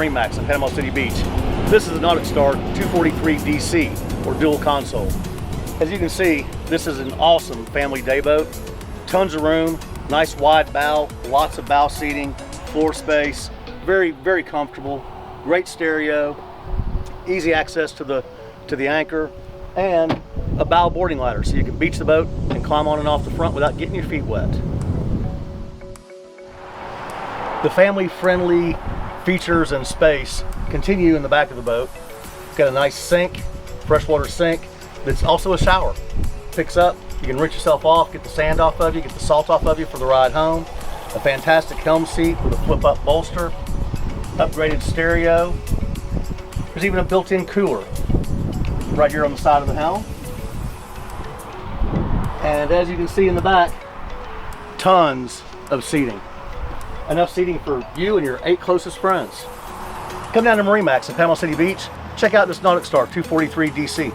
MarineMax in Panama City Beach. This is the NauticStar 243 DC, or dual console. As you can see, this is an awesome family day boat. Tons of room, nice wide bow, lots of bow seating, floor space, very comfortable, great stereo, easy access to the anchor, and a bow boarding ladder so you can beach the boat and climb on and off the front without getting your feet wet. The family-friendly features and space continue in the back of the boat. It's got a nice sink, freshwater sink, that's also a shower. Picks up, you can rinse yourself off, get the sand off of you, get the salt off of you for the ride home. A fantastic helm seat with a flip-up bolster, upgraded stereo. There's even a built-in cooler right here on the side of the helm. And as you can see in the back, tons of seating. Enough seating for you and your 8 closest friends. Come down to MarineMax in Panama City Beach. Check out this NauticStar 243 DC.